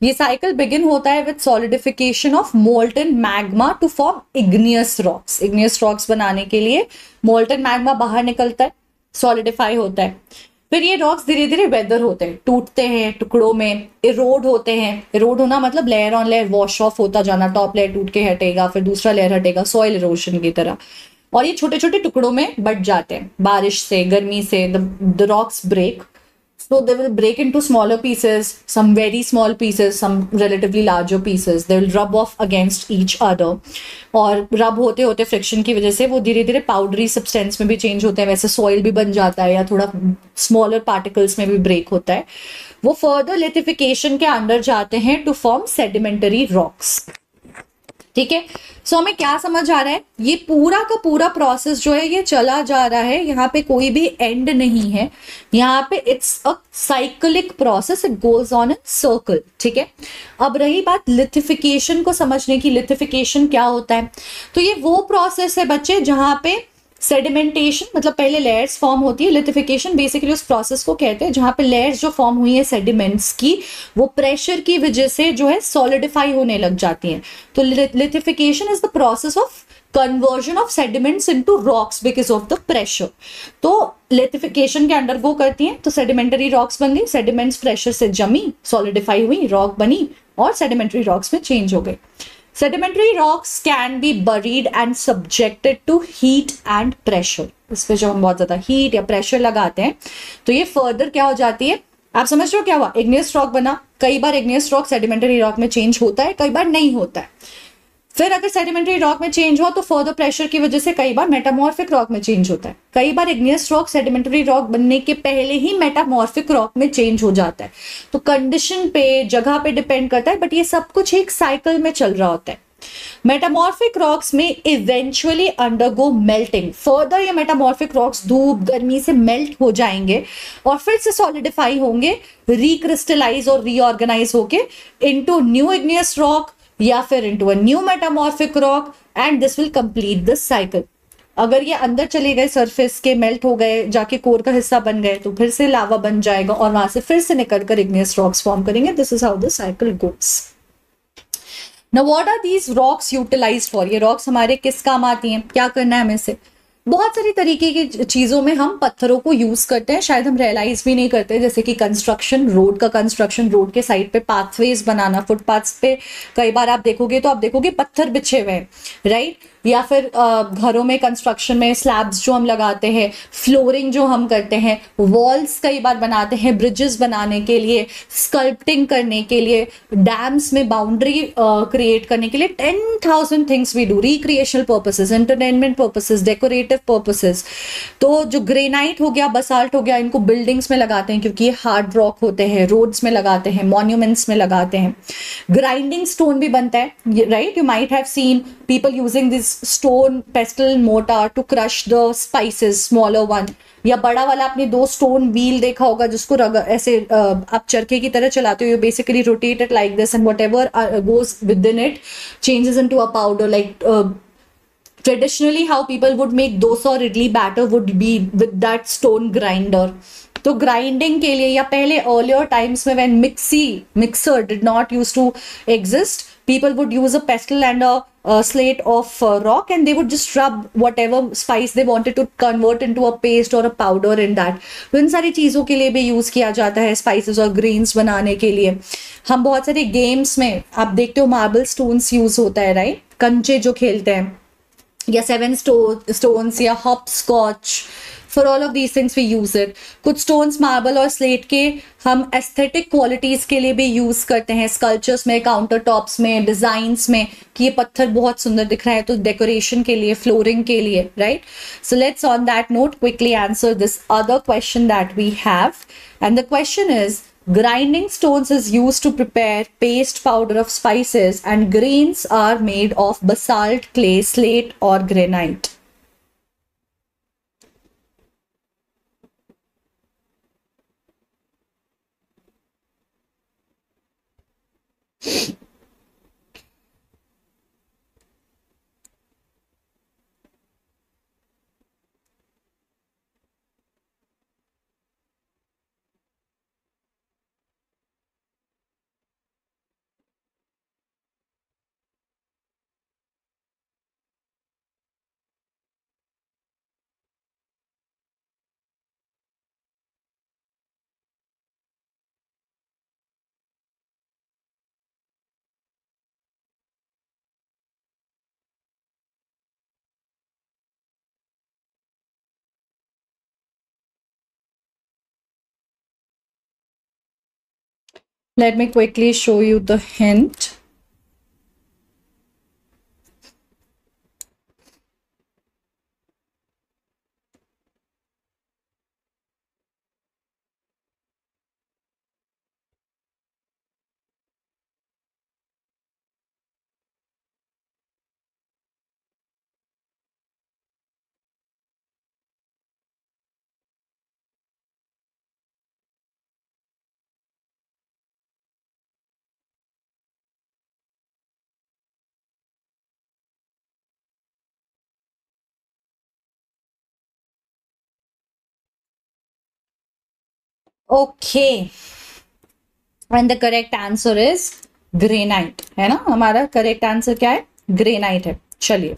ये साइकिल बिगिन होता है with solidification of molten magma to form igneous rocks. Igneous rocks बनाने के लिए मोल्टन मैग्मा बाहर निकलता है, सॉलिडिफाई होता है, फिर ये रॉक्स धीरे धीरे वेदर होते हैं, टूटते हैं टुकड़ों में, इरोड होते हैं। इरोड होना मतलब layer on layer wash off होता जाना, टॉप लेयर टूट के हटेगा, फिर दूसरा लेयर हटेगा, सॉइल इरोशन की तरह, और ये छोटे छोटे टुकड़ों में बट जाते हैं बारिश से, गर्मी से। The rocks break, so they will break into smaller pieces, some very small pieces, some relatively larger pieces. They will rub off against each other, और रब होते होते फ्रिक्शन की वजह से वो धीरे धीरे पाउडरी सब्सटेंस में भी चेंज होते हैं, वैसे सॉइल भी बन जाता है या थोड़ा स्मॉलर पार्टिकल्स में भी ब्रेक होता है। वो फर्दर लिथिफिकेशन के अंदर जाते हैं टू फॉर्म सेडिमेंटरी रॉक्स। ठीक है, सो हमें क्या समझ आ रहा है, ये पूरा का पूरा प्रोसेस जो है ये चला जा रहा है, यहाँ पे कोई भी एंड नहीं है, यहाँ पे it's a cyclic process, it goes on in circle. ठीक है, अब रही बात लिथिफिकेशन को समझने की, लिथिफिकेशन क्या होता है, तो ये वो प्रोसेस है बच्चे जहां पे सेडिमेंटेशन मतलब पहले लेयर्स फॉर्म होती है। लिथिफिकेशन बेसिकली उस प्रोसेस को कहते हैं जहां पे लेयर्स जो फॉर्म हुई है सेडिमेंट्स की, वो प्रेशर की वजह से जो है सॉलिडिफाई होने लग जाती हैं। तो lithification is the process of conversion of sediments into rocks because of the pressure. तो लिथिफिकेशन के अंडरगो करती हैं, तो सेडिमेंटरी रॉक्स बन गई, सेडिमेंट्स प्रेशर से जमी, सॉलिडिफाई हुई, रॉक बनी और सेडिमेंटरी रॉक्स में चेंज हो गई। Sedimentary rocks can be buried and subjected to heat and pressure. इस पे जो हम बहुत ज्यादा हीट या प्रेशर लगाते हैं तो ये फर्दर क्या हो जाती है, आप समझ रहे हो क्या हुआ, इग्नियस रॉक बना। कई बार इग्नियस रॉक सेडिमेंटरी रॉक में चेंज होता है, कई बार नहीं होता है। फिर अगर सेडिमेंटरी रॉक में चेंज हो तो फर्दर प्रेशर की वजह से कई बार मेटामॉर्फिक रॉक में चेंज होता है। कई बार इग्नियस रॉक सेडिमेंटरी रॉक बनने के पहले ही मेटामॉर्फिक रॉक में चेंज हो जाता है। तो कंडीशन पे, जगह पे डिपेंड करता है, बट ये सब कुछ एक साइकिल में चल रहा होता है। मेटामॉर्फिक रॉक्स में इवेंचुअली अंडरगो मेल्टिंग, फर्दर ये मेटामॉर्फिक रॉक्स धूप गर्मी से मेल्ट हो जाएंगे और फिर से सॉलिडिफाई होंगे, रिक्रिस्टलाइज और रीऑर्गेनाइज होके इनटू न्यू इग्नियस रॉक या फिर into a new metamorphic rock and this will complete this cycle. अगर ये अंदर चले गए, सरफेस के मेल्ट हो गए, जाके कोर का हिस्सा बन गए, तो फिर से लावा बन जाएगा और वहां से फिर से निकल कर इग्नियस रॉक्स फॉर्म करेंगे। This is how the cycle goes. Now what are these rocks utilized for? ये रॉक्स हमारे किस काम आती हैं, क्या करना है हमें से? बहुत सारी तरीके की चीजों में हम पत्थरों को यूज करते हैं, शायद हम रियलाइज भी नहीं करते, जैसे कि कंस्ट्रक्शन, रोड का कंस्ट्रक्शन, रोड के साइड पे पाथवेज बनाना, फुटपाथ्स पे कई बार आप देखोगे तो आप देखोगे पत्थर बिछे हुए हैं, राइट। या फिर घरों में कंस्ट्रक्शन में स्लैब्स जो हम लगाते हैं, फ्लोरिंग जो हम करते हैं, वॉल्स कई बार बनाते हैं ब्रिजेस बनाने के लिए, स्कल्पटिंग करने के लिए, डैम्स में बाउंड्री क्रिएट करने के लिए, 10,000 things we do, recreational purposes, entertainment purposes, decorative purposes. तो जो ग्रेनाइट हो गया, बसाल्ट हो गया, इनको बिल्डिंग्स में लगाते हैं क्योंकि ये हार्ड रॉक होते हैं, रोड्स में लगाते हैं, मॉन्यूमेंट्स में लगाते हैं। ग्राइंडिंग स्टोन भी बनता है, right. You might have seen people using this stone pestle mortar to crush the spices, smaller one, या बड़ा वाला आपने 2 स्टोन व्हील देखा होगा जिसको ऐसे आप चरखे की तरह चलाते हो, basically rotated like this and whatever goes within it changes into a powder, like traditionally how people would make dosa or idli batter would be with that stone grinder. तो ग्राइंडिंग के लिए, या पहले अर्लियर टाइम्स में when mixer did not use to exist, people would use a pestle and a slate of rock and they would just rub whatever spice they wanted to convert into a paste or a powder in that. तो इन सारी चीज़ों के लिए भी use किया जाता है, spices और ग्रेन्स बनाने के लिए। हम बहुत सारे गेम्स में आप देखते हो मार्बल स्टोन्स यूज़ होता है, राइट। कंचे जो खेलते हैं, या 7 stones या hopscotch, for all of these things we use it. कुछ स्टोन्स मार्बल और स्लेट के हम एस्थेटिक क्वालिटीज के लिए भी यूज करते हैं, स्कल्पचर्स में, काउंटर टॉप्स में, डिजाइन्स में, कि ये पत्थर बहुत सुंदर दिख रहा है, तो डेकोरेशन के लिए, फ्लोरिंग के लिए, right. So let's on that note quickly answer this other question that we have, and the question is grinding stones is used to prepare paste powder of spices and grains are made of basalt, clay, slate or granite. Let me quickly show you the hint. Okay, and the correct answer is granite, है ना। हमारा correct answer क्या है, granite है। चलिए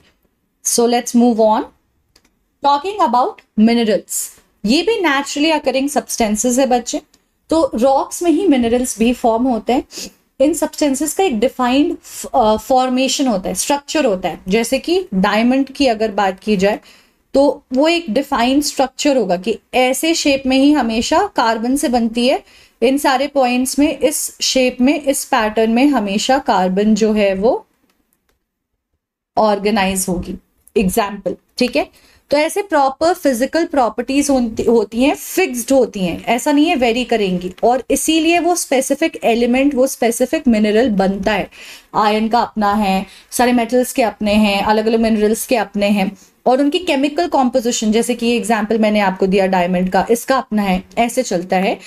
So let's move on. Talking about minerals, ये भी naturally occurring substances है बच्चे. तो rocks में ही minerals भी form होते हैं. इन substances का एक defined formation होता है, structure होता है. जैसे कि diamond की अगर बात की जाए तो वो एक डिफाइंड स्ट्रक्चर होगा कि ऐसे शेप में ही हमेशा कार्बन से बनती है. इन सारे पॉइंट्स में, इस शेप में, इस पैटर्न में हमेशा कार्बन जो है वो ऑर्गेनाइज होगी. एग्जाम्पल, ठीक है. तो ऐसे प्रॉपर फिजिकल प्रॉपर्टीज होती हैं, फिक्स्ड होती हैं, ऐसा नहीं है वेरी करेंगी. और इसीलिए वो स्पेसिफिक एलिमेंट, वो स्पेसिफिक मिनरल बनता है. आयरन का अपना है, सारे मेटल्स के अपने हैं, अलग अलग मिनरल्स के अपने हैं, और उनकी केमिकल कॉम्पोजिशन, जैसे कि एग्जाम्पल मैंने आपको दिया डायमंड का, इसका अपना है, ऐसे चलता है.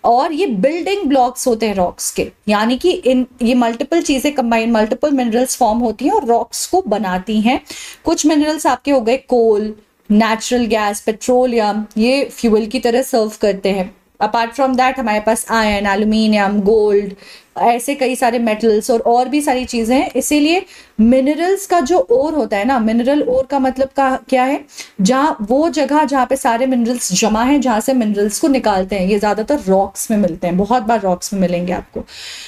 और ये बिल्डिंग ब्लॉक्स होते हैं रॉक्स के, यानी कि इन ये मल्टीपल चीजें कंबाइन, मल्टीपल मिनरल्स फॉर्म होती हैं और रॉक्स को बनाती हैं. कुछ मिनरल्स आपके हो गए कोल, नेचुरल गैस, पेट्रोलियम, ये फ्यूल की तरह सर्व करते हैं. अपार्ट फ्रॉम दैट हमारे पास आयरन, एल्यूमिनियम, गोल्ड, ऐसे कई सारे मेटल्स और भी सारी चीजें हैं. इसीलिए मिनरल्स का जो ओर होता है ना, मिनरल ओर का मतलब क्या है, जहाँ वो जगह जहाँ पे सारे मिनरल्स जमा है, जहाँ से मिनरल्स को निकालते हैं, ये ज्यादातर रॉक्स में मिलते हैं, बहुत बार रॉक्स में मिलेंगे आपको.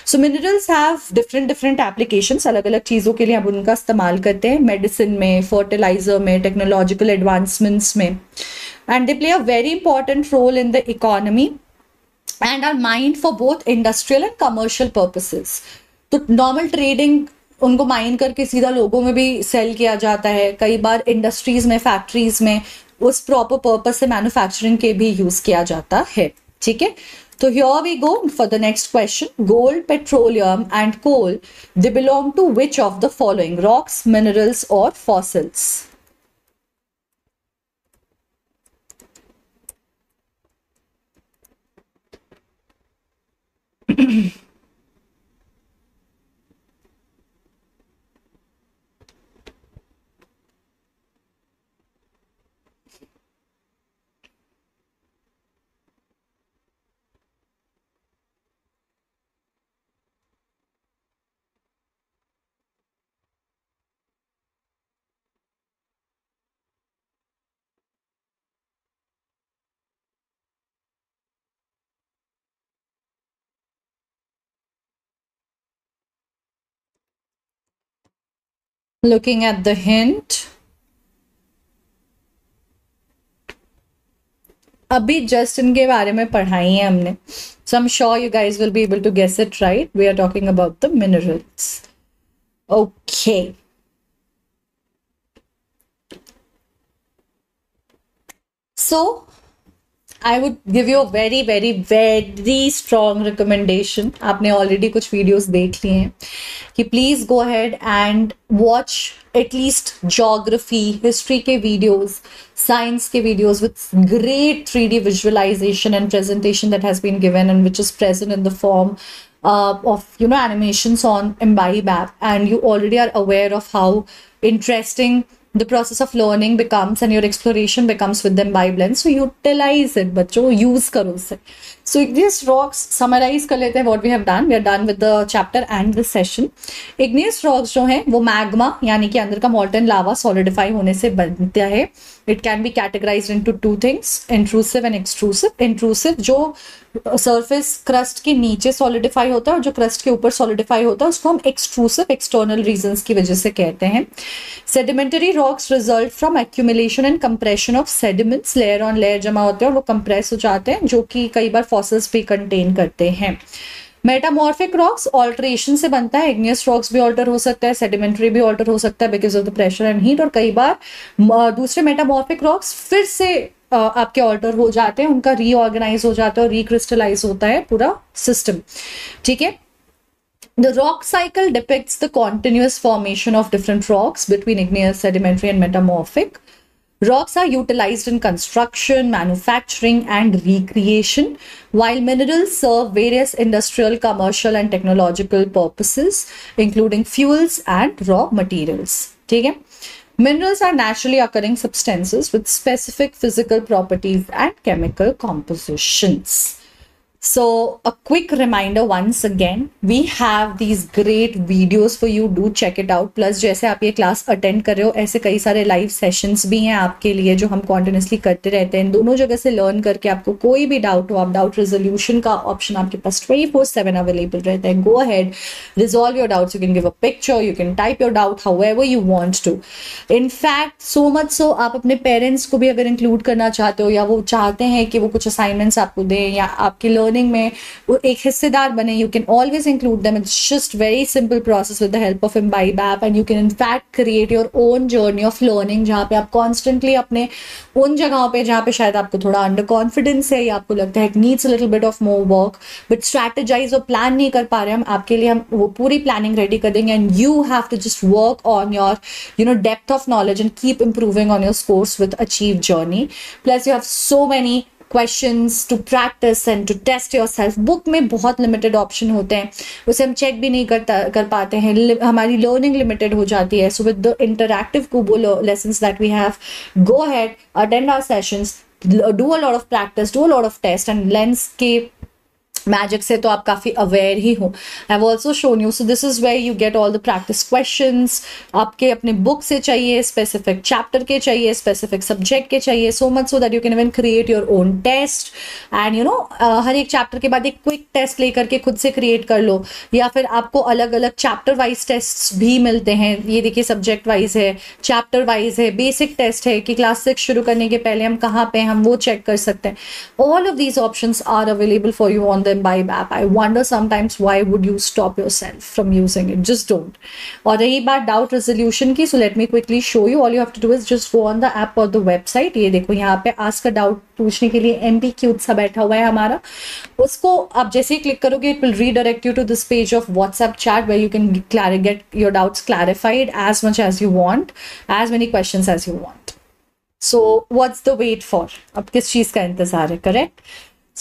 So minerals have different different applications, अलग अलग चीजों के लिए हम उनका इस्तेमाल करते हैं, मेडिसिन में, फर्टिलाइजर में, टेक्नोलॉजिकल एडवांसमेंट्स में. And they play a very important role in the economy and are mined for both industrial and commercial purposes. तो नॉर्मल ट्रेडिंग उनको माइन करके सीधा लोगों में भी सेल किया जाता है. कई बार इंडस्ट्रीज में, फैक्ट्रीज में उस प्रॉपर पर्पस से मैन्युफैक्चरिंग के भी यूज किया जाता है. ठीक है. तो here we go for the next question. Gold, petroleum and coal, they belong to which of the following? Rocks, minerals or fossils? Looking at the hint, अभी जस्ट इनके बारे में पढ़ाई है हमने. So I'm sure you guys will be able to guess it right. We are talking about the minerals. Okay. So I would give you a very very very strong recommendation. आपने already कुछ videos देख लिए हैं कि please go ahead and watch at least geography, history के videos, science के videos with great 3D visualisation and presentation that has been given and which is present in the form of animations on Imbibe app, and you already are aware of how interesting the process of learning becomes and your exploration becomes with the Imbibe lens. So utilize it, बच्चों, use करो उसे. So igneous rocks, summarize कर लेते हैं what we have done. We are done with the chapter and the session. Igneous rocks जो हैं वो magma यानी कि अंदर का molten lava solidify होने से बनता है. It can be categorized into two things, intrusive and extrusive. Intrusive जो सरफेस क्रस्ट के नीचे सॉलिडिफाई होता है और जो क्रस्ट के ऊपर सॉलिडिफाई होता है उसको हम एक्सट्रूसिव एक्सटर्नल रीजंस की वजह से कहते हैं. Sedimentary rocks result from accumulation and compression of sediments, layer on layer जमा होते हैं और वो कंप्रेस हो जाते हैं, जो कि कई बार फॉसिल्स भी कंटेन करते हैं. मेटामॉर्फिक रॉक्स ऑल्टरेशन से बनता है. इग्नियस रॉक्स भी ऑल्टर हो सकता है, सेडिमेंटरी भी ऑल्टर हो सकता है because of the pressure and heat, और कई बार दूसरे मेटामॉर्फिक रॉक्स फिर से आपके ऑल्टर हो जाते हैं, उनका रीऑर्गेनाइज हो जाता है और रिक्रिस्टलाइज होता है पूरा सिस्टम. ठीक है. The rock cycle depicts the continuous formation of different rocks between igneous, sedimentary and metamorphic. Rocks are utilized in construction, manufacturing and recreation, while minerals serve various industrial, commercial and technological purposes, including fuels and raw materials. ठीक है. Minerals are naturally occurring substances with specific physical properties and chemical compositions. So a quick reminder once again, we have these great videos for you, do check it out. Plus जैसे आप ये class attend कर रहे हो, ऐसे कई सारे live sessions भी हैं आपके लिए जो हम कॉन्टिन्यूसली करते रहते हैं। इन दोनों जगह से लर्न करके आपको कोई भी डाउट हो, आप डाउट रेजोल्यूशन का ऑप्शन आपके पास 24/7 अवेलेबल रहता है। Go ahead, resolve your doubts, you can give a picture, you can type your doubt however you want to. In fact so much so आप अपने पेरेंट्स को भी अगर इंक्लूड करना चाहते हो, या वो चाहते हैं कि वो कुछ असाइनमेंट्स आपको दें या आपकी लर्निंग में वो एक हिस्सेदार बने, you can always include them. It's just very simple process with the help of imbibe app, and you can in fact create your own journey of learning, जहाँ पे आप कॉन्स्टेंटली अपने उन जगहों पे जहाँ पे शायद आपको थोड़ा अंडर कॉन्फिडेंस है या आपको लगता है it needs a little bit of more work, but strategise और प्लान नहीं कर पा रहे हम, आपके लिए हम वो पूरी प्लानिंग रेडी कर देंगे। And you have to just work on your depth of knowledge and keep improving on your scores with Achieve Journey. Plus you have so many questions to practice and to test yourself. Book में बहुत limited option होते हैं, उसे हम check भी नहीं कर पाते हैं, हमारी लर्निंग लिमिटेड हो जाती है। सो विद द इंटरैक्टिव कुबो lessons that we have, go ahead, attend our sessions, do a lot of practice, do a lot of test, and lens के मैजिक से तो आप काफ़ी अवेयर ही हो। I have also shown you, so this is where you get all the practice questions. आपके अपने book से चाहिए, स्पेसिफिक चैप्टर के चाहिए, स्पेसिफिक सब्जेक्ट के चाहिए, so much so that you can even create your own test. And you know हर एक चैप्टर के बाद एक क्विक टेस्ट लेकर के खुद से क्रिएट कर लो, या फिर आपको अलग अलग चैप्टर वाइज टेस्ट भी मिलते हैं। ये देखिए सब्जेक्ट वाइज है, चैप्टर वाइज है, बेसिक टेस्ट है कि क्लास 6 शुरू करने के पहले हम कहाँ पे हम वो चेक कर सकते हैं। All of these options are available for you on the Imbibe app. I wonder sometimes why would you stop yourself from using it? Just don't. और रही बात डाउट रेजोल्यूशन की, so let me quickly show you. All you have to do is just go on the app or the website. ये देखो यहाँ पे ask a doubt पूछने के लिए MPQ सा बैठा हुआ है हमारा, उसको आप जैसे ही क्लिक करोगे it will redirect you to this page of WhatsApp chat where you can get your doubts clarified as much as you want, as many questions as you want. So what's the wait for? अब किस चीज का इंतजार है, correct?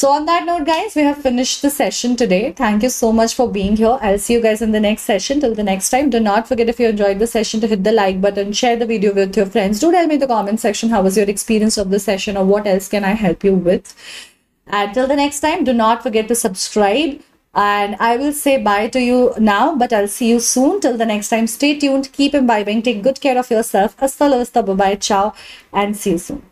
So on that note, guys, we have finished the session today. Thank you so much for being here. I'll see you guys in the next session. Till the next time, do not forget, if you enjoyed the session, to hit the like button, share the video with your friends. Do tell me in the comment section how was your experience of the session, or what else can I help you with. And till the next time, do not forget to subscribe. And I will say bye to you now, but I'll see you soon. Till the next time, stay tuned, keep imbibing, take good care of yourself. Hasta la vista, bye bye, ciao, and see you soon.